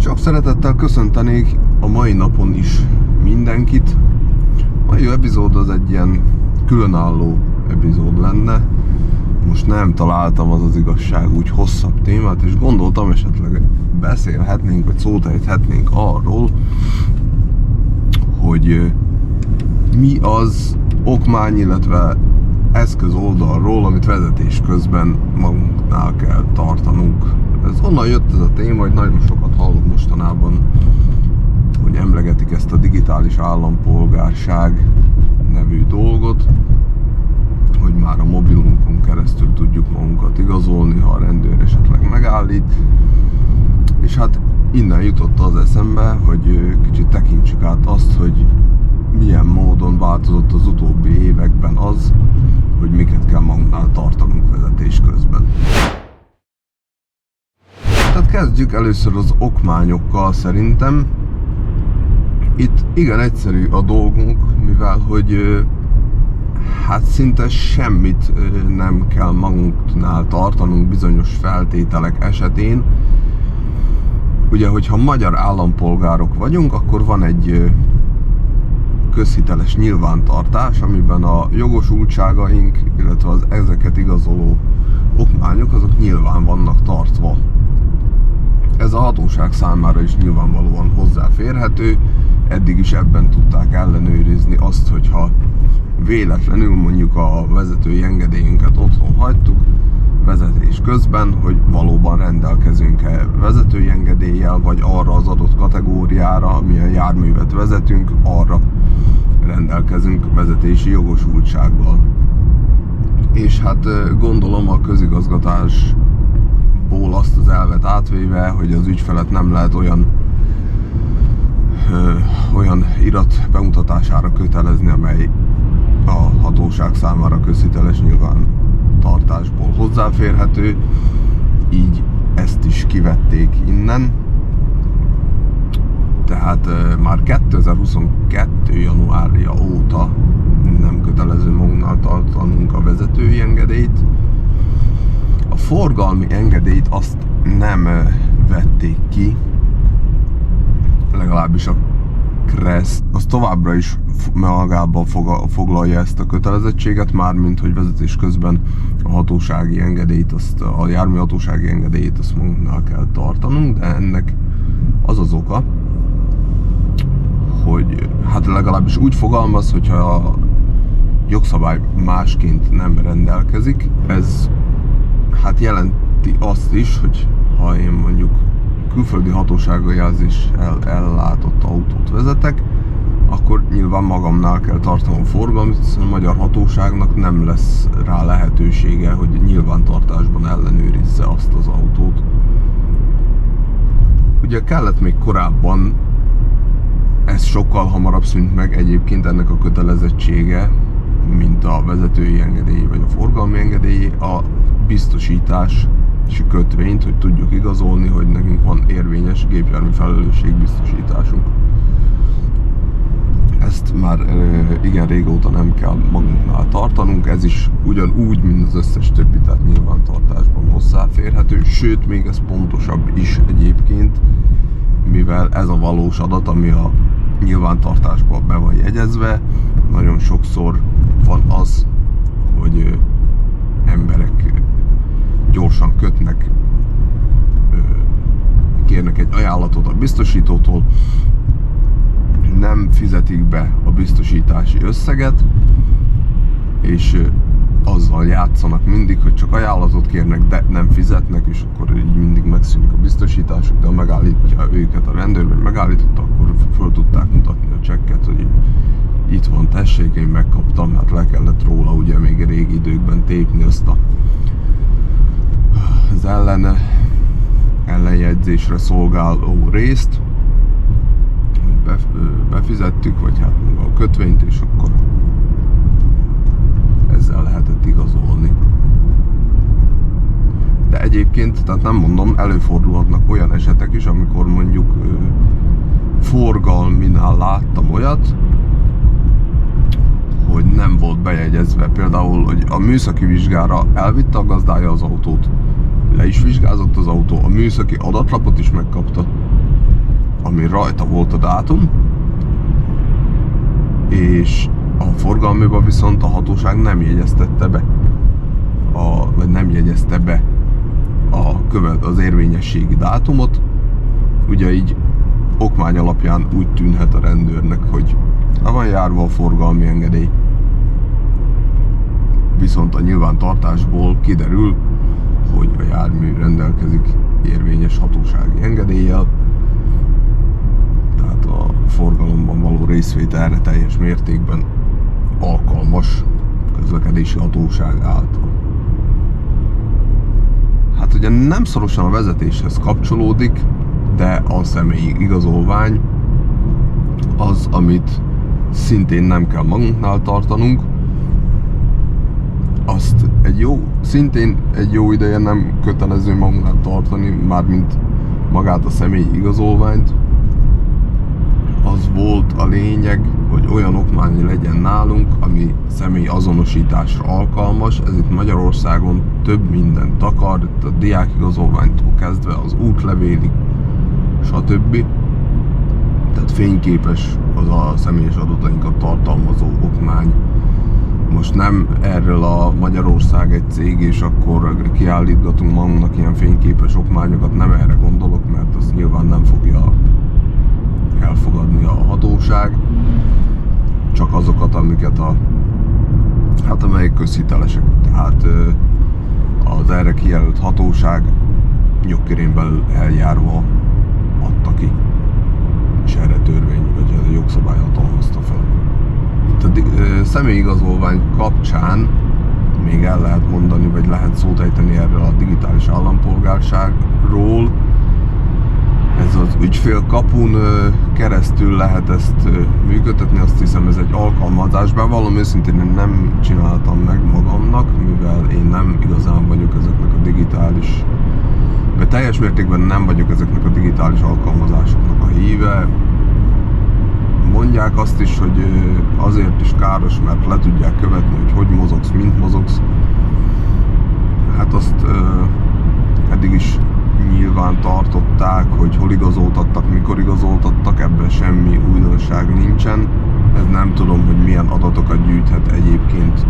Sok szeretettel köszöntenék a mai napon is mindenkit. A mai epizód az egy ilyen különálló epizód lenne. Most nem találtam az igazság úgy hosszabb témát, és gondoltam esetleg beszélhetnénk, vagy szót ejthetnénk arról, hogy mi az okmány, illetve eszköz oldalról, amit vezetés közben magunknál kell tartanunk. Ez onnan jött ez a téma, hogy nagyon sokat hallok mostanában, hogy emlegetik ezt a digitális állampolgárság nevű dolgot, hogy már a mobilunkon keresztül tudjuk magunkat igazolni, ha a rendőr esetleg megállít. És hát innen jutott az eszembe, hogy kicsit tekintsük át azt, hogy milyen módon változott az utóbbi években az, hogy miket kell magunknál tartanunk vezetés közben. Tehát kezdjük először az okmányokkal szerintem. Itt igen egyszerű a dolgunk, mivel hogy hát szinte semmit nem kell magunknál tartanunk bizonyos feltételek esetén. Ugye, hogyha magyar állampolgárok vagyunk, akkor van egy közhiteles nyilvántartás, amiben a jogosultságaink, illetve az ezeket igazoló okmányok, azok nyilván vannak tartva. Ez a hatóság számára is nyilvánvalóan hozzáférhető, eddig is ebben tudták ellenőrizni azt, hogyha véletlenül mondjuk a vezetői engedélyünket otthon hagytuk vezetés közben, hogy valóban rendelkezünk-e vezetői engedéllyel, vagy arra az adott kategóriára, amilyen járművet vezetünk, arra rendelkezünk vezetési jogosultsággal. És hát gondolom a közigazgatásból azt az elvet átvéve, hogy az ügyfelet nem lehet olyan irat bemutatására kötelezni, amely a hatóság számára közhiteles nyilvántartásból hozzáférhető, így ezt is kivették innen. Tehát már 2022. januárja óta nem kötelező magunknál tartanunk a vezetői engedélyt. A forgalmi engedélyt azt nem vették ki, legalábbis a KRESZ, az továbbra is magában foglalja ezt a kötelezettséget, mármint hogy vezetés közben a hatósági engedélyt, a jármű hatósági engedélyt azt magunknál kell tartanunk, de ennek az az oka, hogy hát legalábbis úgy fogalmaz, hogyha a jogszabály másként nem rendelkezik, ez hát jelenti azt is, hogy ha én mondjuk külföldi hatósági jelzéssel ellátott autót vezetek, akkor nyilván magamnál kell tartanom forgalmat, hiszen a magyar hatóságnak nem lesz rá lehetősége, hogy nyilvántartásban ellenőrizze azt az autót. Ugye kellett még korábban, ez sokkal hamarabb szűnt meg egyébként ennek a kötelezettsége, mint a vezetői engedély vagy a forgalmi engedély, a biztosítási kötvényt, hogy tudjuk igazolni, hogy nekünk van érvényes gépjármű felelősségbiztosításunk. Ezt már igen régóta nem kell magunknál tartanunk, ez is ugyanúgy, mint az összes többi, tehát nyilvántartásban hozzáférhető, sőt, még ez pontosabb is egyébként, mivel ez a valós adat, ami a nyilvántartásban be van jegyezve. Nagyon sokszor van az, hogy emberek gyorsan kérnek egy ajánlatot a biztosítótól, nem fizetik be a biztosítási összeget, és azzal játszanak mindig, hogy csak ajánlatot kérnek, de nem fizetnek, és akkor így mindig megszűnik a biztosításuk, de ha megállítja őket a rendőr, vagy megállította, akkor föl tudták mutatni a csekket, hogy itt van, tessék, én megkaptam, hát le kellett róla ugye még régi időkben tépni azt az ellenjegyzésre szolgáló részt, befizettük, vagy hát maga a kötvényt, és akkor ezzel lehetett igazolni. De egyébként, tehát nem mondom, előfordulhatnak olyan esetek is, amikor mondjuk forgalminál láttam olyat, hogy nem volt bejegyezve. Például, hogy a műszaki vizsgára elvitte a gazdája az autót, le is vizsgázott az autó, a műszaki adatlapot is megkapta, ami rajta volt a dátum, és a forgalmiba viszont a hatóság nem jegyeztette be, vagy nem jegyezte be az érvényességi dátumot. Ugye így okmány alapján úgy tűnhet a rendőrnek, hogy le van járva a forgalmi engedély, viszont a nyilvántartásból kiderül, hogy a jármű rendelkezik érvényes hatósági engedéllyel, tehát a forgalomban való részvételre teljes mértékben alkalmas közlekedési hatóság által. Hát ugye nem szorosan a vezetéshez kapcsolódik, de a személyi igazolvány az, amit szintén nem kell magunknál tartanunk. Azt szintén egy jó ideje nem kötelező magunknál tartani, mármint magát a személyi igazolványt. Az volt a lényeg, hogy olyan okmány legyen nálunk, ami személy azonosításra alkalmas. Ez itt Magyarországon több mindent akar, itt a diákigazolványtól kezdve az útlevélig, stb. Tehát fényképes az a személyes adatainkat tartalmazó okmány. Most nem erről a Magyarország egy cég, és akkor kiállítgatunk magunknak ilyen fényképes okmányokat, nem erre gondolok, mert azt nyilván nem fogja elfogadni a hatóság, csak azokat, amiket amelyek közhitelesek. Tehát az erre kijelölt hatóság jogkörén belül eljárva adta ki, és erre törvény vagy a jogszabály hatalmazta fel. Itt a személyigazolvány kapcsán még el lehet mondani, vagy lehet szót ejteni erről a digitális állampolgárságról. Ez az ügyfélkapun keresztül lehet ezt működtetni, azt hiszem ez egy alkalmazás, bevallom őszintén én nem csináltam meg magamnak, mivel én nem igazán vagyok ezeknek a digitális, vagy teljes mértékben nem vagyok ezeknek a digitális alkalmazásoknak a híve. Mondják azt is, hogy azért is káros, mert le tudják követni, hogy mozogsz, mint mozogsz. Hát azt eddig is nyilván tartották, hogy hol igazoltattak, mikor igazoltattak, ebben semmi újdonság nincsen. Ez nem tudom, hogy milyen adatokat gyűjthet egyébként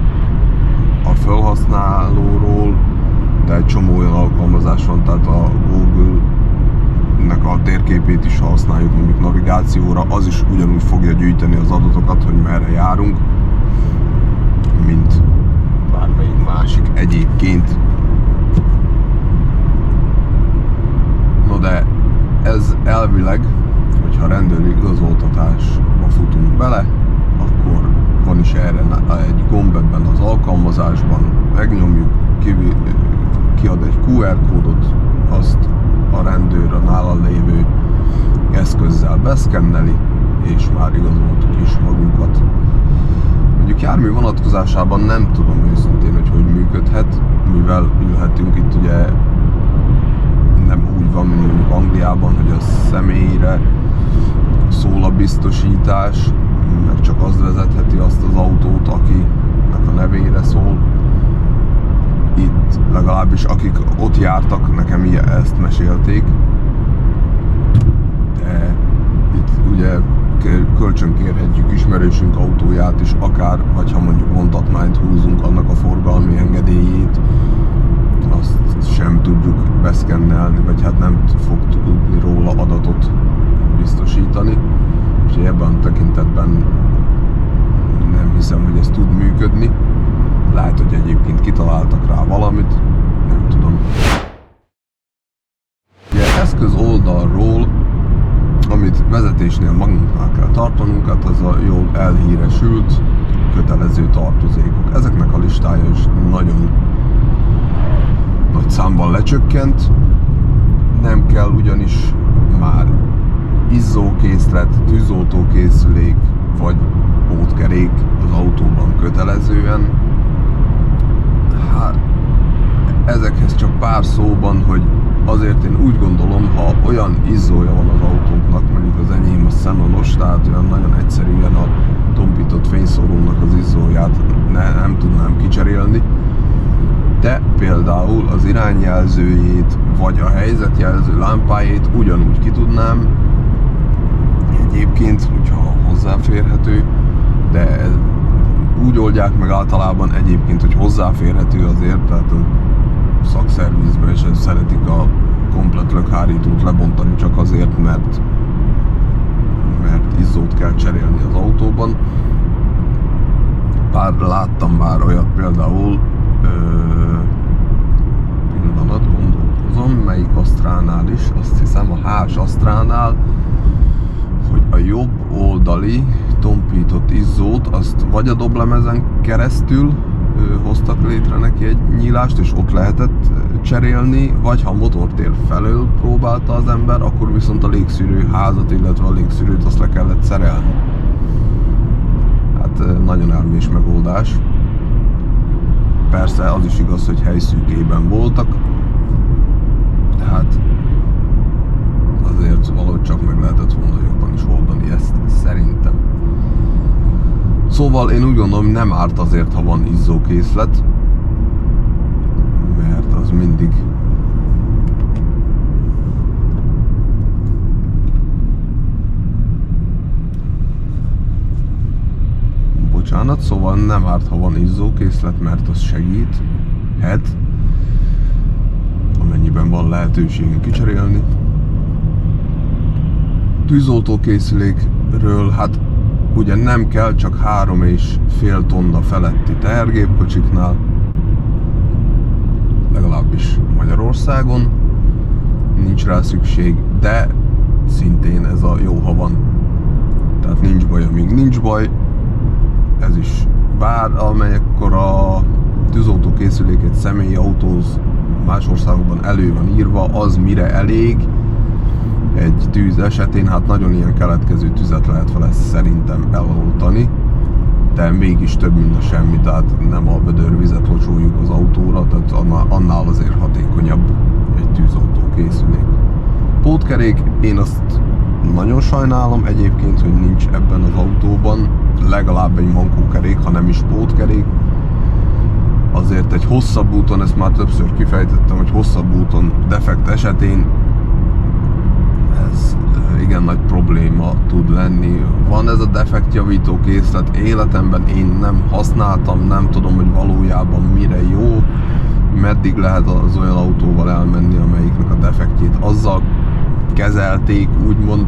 a felhasználóról, de egy csomó olyan alkalmazás van, tehát a Google-nek a térképét is használjuk mondjuk navigációra, az is ugyanúgy fogja gyűjteni az adatokat, hogy merre járunk, mint bármelyik másik egyébként. No de ez elvileg, hogyha rendőri igazoltatásba futunk bele, akkor van is erre egy gomb ebben az alkalmazásban, megnyomjuk, kiad egy QR kódot, azt a rendőr a nála lévő eszközzel beszkenneli, és már igazoltuk is magunkat. Mondjuk jármű vonatkozásában nem tudom őszintén, hogy működhet, mivel ülhetünk itt ugye nem úgy van, mint mondjuk Angliában, hogy a személyre szól a biztosítás, meg csak az vezetheti azt az autót, akinek a nevére szól. Itt legalábbis akik ott jártak, nekem ezt mesélték. De itt ugye kölcsönkérhetjük ismerősünk autóját is, akár, vagy ha mondjuk vontatmányt húzunk, annak a forgalmi engedélyét, azt sem tudjuk beszkennelni, vagy hát nem fog tudni róla adatot biztosítani. És ebben a tekintetben nem hiszem, hogy ez tud működni. Lehet, hogy egyébként kitaláltak rá valamit, nem tudom. Ugye eszköz oldalról, amit vezetésnél magunknál kell tartanunk, hát az a jól elhíresült kötelező tartozékok. Ezeknek a listája is nagyon nagy számban lecsökkent, nem kell ugyanis már izzókészlet, tűzoltókészülék vagy pótkerék az autóban kötelezően. Hát ezekhez csak pár szóban, hogy azért én úgy gondolom, ha olyan izzója van az autónknak, mondjuk az enyém a xenonos, tehát olyan nagyon egyszerűen a tompított fényszórónak az izzóját nem tudnám kicserélni, de például az irányjelzőjét, vagy a helyzetjelző lámpáját ugyanúgy ki tudnám, egyébként, hogyha hozzáférhető, de úgy oldják meg általában egyébként, hogy hozzáférhető azért, tehát a szakszervizben is szeretik a komplett lökhárítót lebontani csak azért, mert izzót kell cserélni az autóban. Bár láttam már olyat például, pillanat, gondolkozom, melyik Astránál is, azt hiszem a H Astránál, hogy a jobb oldali tompított izzót, azt vagy a doblemezen keresztül hoztak létre neki egy nyílást, és ott lehetett cserélni, vagy ha a motortér felől próbálta az ember, akkor viszont a légszűrő házat, illetve a légszűrőt azt le kellett szerelni. Hát nagyon elmés megoldás. Persze az is igaz, hogy helyszűkében voltak, tehát azért valahogy csak meg lehetett volna jobban is oldani ezt, szerintem. Szóval én úgy gondolom, nem árt azért, ha van izzókészlet, mert az mindig bocsánat, szóval nem árt, ha van izzókészlet, mert az segíthet, amennyiben van lehetőségünk kicserélni. Tűzoltókészülékről, hát ugye nem kell, csak 3,5 tonna feletti tehergépkocsiknál, legalábbis Magyarországon nincs rá szükség, de szintén ez a jó, ha van. Tehát nincs baj, amíg nincs baj, ez is bár, amelyekkor a tűzoltókészülék egy személyi autóhoz más országokban elő van írva, az mire elég egy tűz esetén, hát nagyon ilyen keletkező tüzet lehet vele szerintem eloltani, de mégis több, mint a semmi, tehát nem a vödörvizet locsoljuk az autóra, tehát annál azért hatékonyabb egy tűzoltókészülék. Pótkerék, én azt nagyon sajnálom egyébként, hogy nincs ebben az autóban legalább egy mankókerék, ha nem is pótkerék. Azért egy hosszabb úton, ezt már többször kifejtettem, hogy hosszabb úton defekt esetén ez igen nagy probléma tud lenni. Van ez a defektjavító készlet, életemben én nem használtam, nem tudom, hogy valójában mire jó, meddig lehet az olyan autóval elmenni, amelyiknek a defektjét azzal kezelték, úgymond.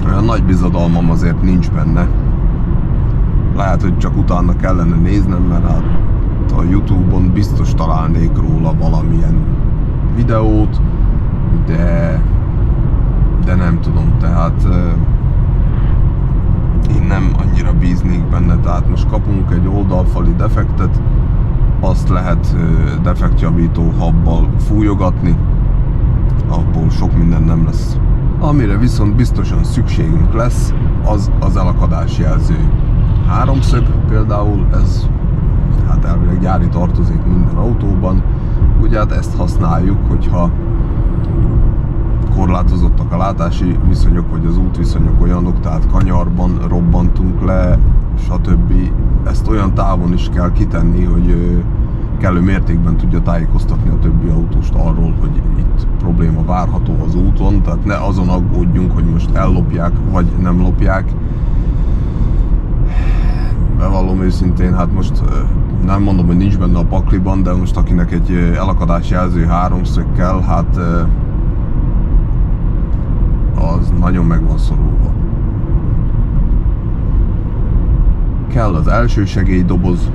Olyan nagy bizodalmam azért nincs benne. Lehet, hogy csak utána kellene néznem, mert hát a YouTube-on biztos találnék róla valamilyen videót, de nem tudom, tehát én nem annyira bíznék benne, tehát most kapunk egy oldalfali defektet, azt lehet defektjavító habbal fújogatni, abból sok minden nem lesz. Amire viszont biztosan szükségünk lesz, az az elakadás jelző háromszög, például ez hát elvileg gyári tartozik minden autóban, ugye hát ezt használjuk, hogyha korlátozottak a látási viszonyok, vagy az útviszonyok olyanok, tehát kanyarban robbantunk le, stb. Ezt olyan távon is kell kitenni, hogy kellő mértékben tudja tájékoztatni a többi autóst arról, hogy itt probléma várható az úton, tehát ne azon aggódjunk, hogy most ellopják, vagy nem lopják. Bevallom őszintén, hát most nem mondom, hogy nincs benne a pakliban, de most akinek egy elakadás jelző háromszög kell, hát az nagyon meg van szorulva. Kell az elsősegélydoboz,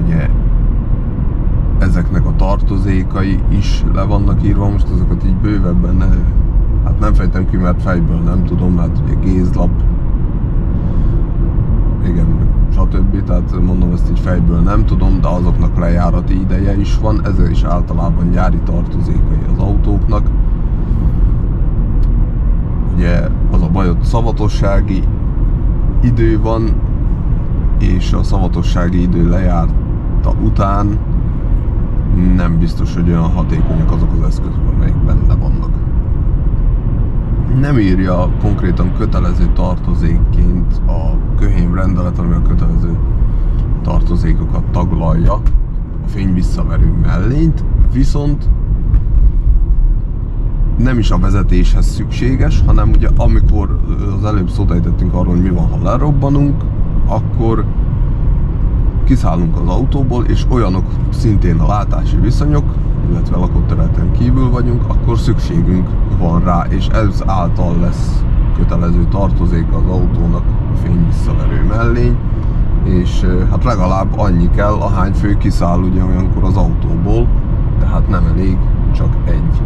ugye ezeknek a tartozékai is le vannak írva, most azokat így bővebben hát nem fejtem ki, mert fejből nem tudom, hát ugye gézlap, igen, stb. Tehát mondom, ezt így fejből nem tudom, de azoknak lejárati ideje is van, ezzel is általában gyári tartozékai az autóknak. Ugye az a baj, hogy szavatossági idő van, és a szavatossági idő lejárta után nem biztos, hogy olyan hatékonyak azok az eszközök, amelyek benne vannak. Nem írja konkrétan kötelező tartozékként a köhém rendelet, ami a kötelező tartozékokat taglalja, a fényvisszaverő mellényt, viszont nem is a vezetéshez szükséges, hanem ugye amikor az előbb szót ejtettünk arról, hogy mi van, ha lerobbanunk, akkor kiszállunk az autóból, és olyanok szintén a látási viszonyok, illetve lakott területen kívül vagyunk, akkor szükségünk van rá, és ez által lesz kötelező tartozék az autónak a fényvisszaverő mellény, és hát legalább annyi kell, ahány fő kiszáll ugye olyankor az autóból, tehát nem elég csak egy.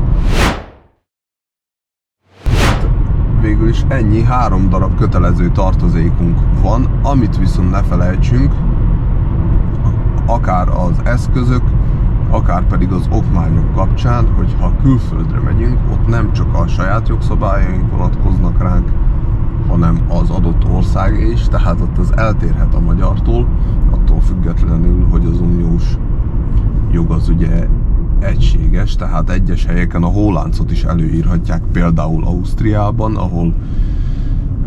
Végül is ennyi, 3 darab kötelező tartozékunk van, amit viszont ne felejtsünk, akár az eszközök, akár pedig az okmányok kapcsán, hogy ha külföldre megyünk, ott nem csak a saját jogszabályaink vonatkoznak ránk, hanem az adott ország is, tehát ott az eltérhet a magyartól, attól függetlenül, hogy az uniós jog az ugye egységes, tehát egyes helyeken a hóláncot is előírhatják, például Ausztriában, ahol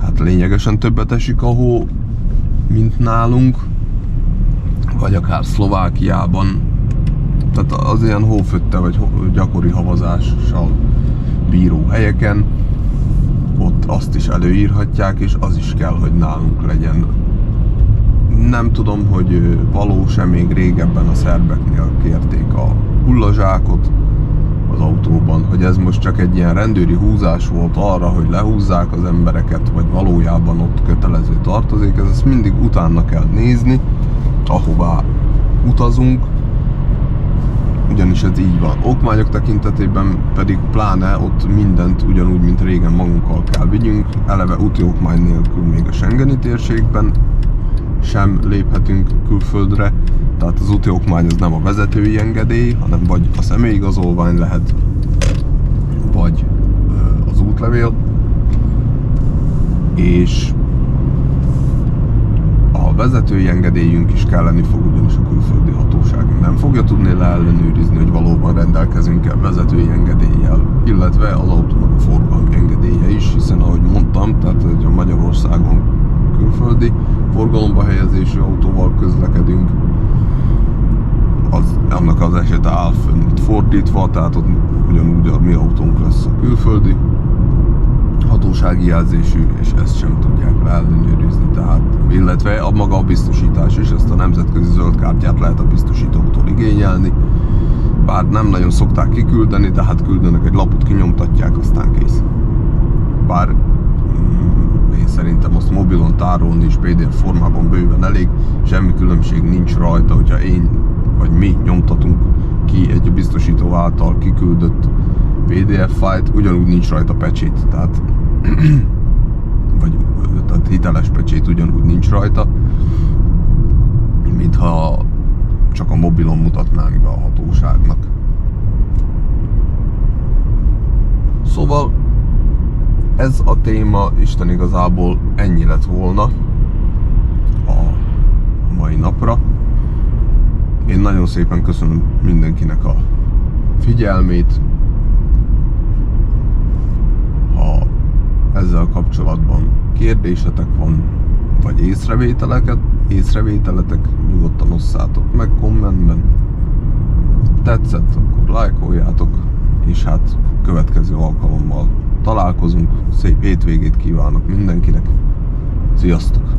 hát lényegesen többet esik a hó, mint nálunk, vagy akár Szlovákiában, tehát az ilyen hófötte vagy gyakori havazással bíró helyeken, ott azt is előírhatják, és az is kell, hogy nálunk legyen. Nem tudom, hogy valós-e, még régebben a szerbeknél kérték a hullazsákot az autóban, hogy ez most csak egy ilyen rendőri húzás volt arra, hogy lehúzzák az embereket, vagy valójában ott kötelező tartozék, ezt mindig utána kell nézni, ahová utazunk, ugyanis ez így van. Okmányok tekintetében pedig pláne ott mindent ugyanúgy, mint régen magunkkal kell vigyünk, eleve úti okmány nélkül még a Schengeni térségben sem léphetünk külföldre, tehát az úti okmány az nem a vezetői engedély, hanem vagy a személyigazolvány lehet, vagy az útlevél, és a vezetői engedélyünk is kelleni fog, ugyanis a külföldi hatóság nem fogja tudni leellenőrizni, hogy valóban rendelkezünk-e vezetői engedéllyel, illetve az autónak a forgalmi engedélye is, hiszen ahogy mondtam, tehát hogy a Magyarországon külföldi forgalomba helyezésű autóval közlekedünk, annak az esete áll fönn itt fordítva, tehát ott ugyanúgy a mi autónk lesz a külföldi hatósági jelzésű, és ezt sem tudják leellenőrizni, tehát, illetve a maga a biztosítás is, ezt a nemzetközi zöld kártyát lehet a biztosítóktól igényelni, bár nem nagyon szokták kiküldeni, tehát küldenek egy lapot, kinyomtatják, aztán kész. Bár én szerintem azt mobilon tárolni is PDF formában bőven elég, semmi különbség nincs rajta, hogyha én vagy mi nyomtatunk ki egy biztosító által kiküldött PDF fájlt, ugyanúgy nincs rajta pecsét, tehát tehát hiteles pecsét ugyanúgy nincs rajta, mintha csak a mobilon mutatnánk be a hatóságnak. Szóval ez a téma Isten igazából ennyi lett volna a mai napra. Én nagyon szépen köszönöm mindenkinek a figyelmét. Ha ezzel kapcsolatban kérdésetek van, vagy észrevételetek, nyugodtan osszátok meg kommentben. Tetszett, akkor lájkoljátok, és hát következő alkalommal találkozunk. Szép hétvégét kívánok mindenkinek. Sziasztok!